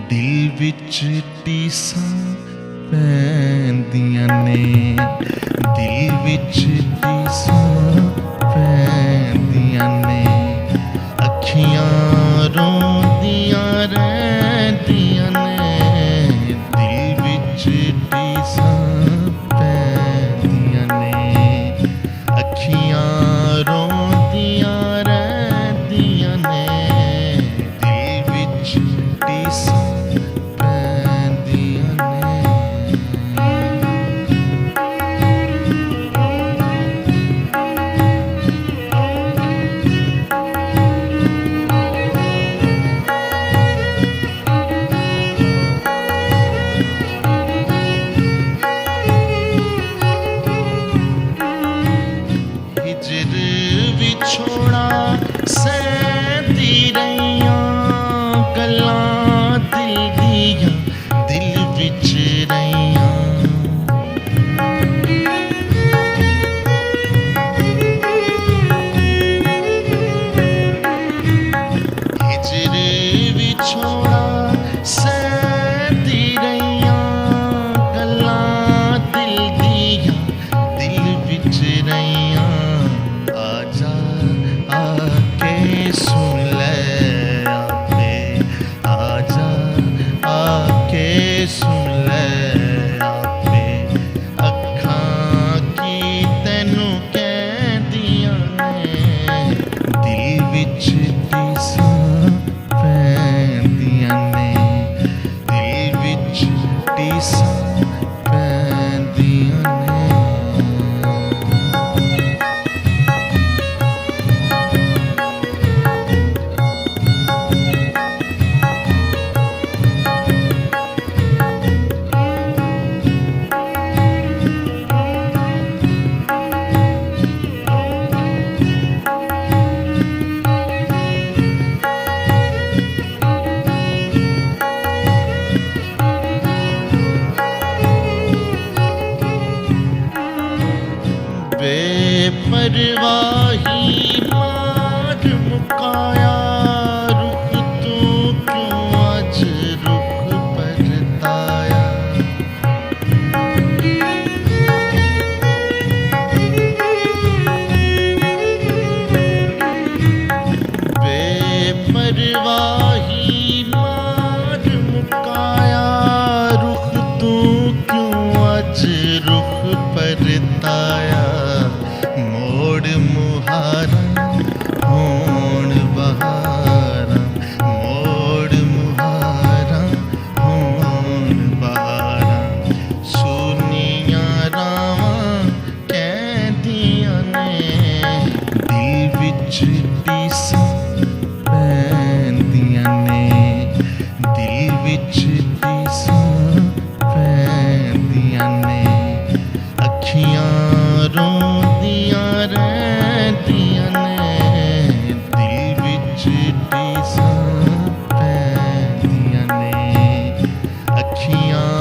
ਦਿਲ ਵਿੱਚ ਟੀਸਾਂ ਪੈਂਦੀਆਂ ਨੇ, ਦਿਲ ਵਿੱਚ ਟੀਸਾਂ ਪੈਂਦੀਆਂ ਨੇ, ਅੱਖੀਆਂ ਰੋਂਦੀਆਂ ਰਹਿੰਦੀਆਂ ਨੇ, ਦਿਲ ਵਿੱਚ ਟੀਸਾਂ ਪੈਂਦੀਆਂ ਨੇ, ਅੱਖੀਆਂ ਰੋਂਦੀਆਂ ਰਹਿੰਦੀਆਂ ਨੇ, ਦਿਲ ਵਿੱਚ ਟੀਸਾਂ ਵਿਛੋੜਾ ਸਹਿੰਦੀ ਰਹੀਆਂ ਗੱਲਾਂ ਦਿਲ ਦੀਆਂ, ਦਿਲ ਵਿੱਚ ਰਹੀਆਂ। ਹਿਜਰ ਵਿਛੋੜਾ ਸਹਿੰਦੀ ਰਹੀਆਂ ਗੱਲਾਂ ਦਿਲ ਦੀਆਂ, ਦਿਲ ਵਿੱਚ ਰਹੀਆਂ। सुन ले आपे आजा, आके सुन ले आपे, अखां की तैनू कहदियां ने, दिल विच टीसां पैंदियां ने, दिल विच टीसां पैंदियां ने। बेपरवाही मार मुकाया, रुख तू क्यों आज रुख परताया। बेपरवाही मार मुकाया, रुख तू क्यों आज रुख परताया। मोड़ मुहारा होण बहारा, मोड़ मुहारा होण बहारा, सुनिया रावां कहदियां ने, दिल विच टीसां पैंदियां ने, दिल विच टीसां पैंदियां ने, अखियां रोंदियां रहदियां ने, दिल विच टीसां पैंदियां ने, अखियां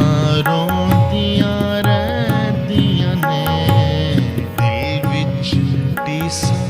रोंदियां रहदियां ने, दिल विच टीसां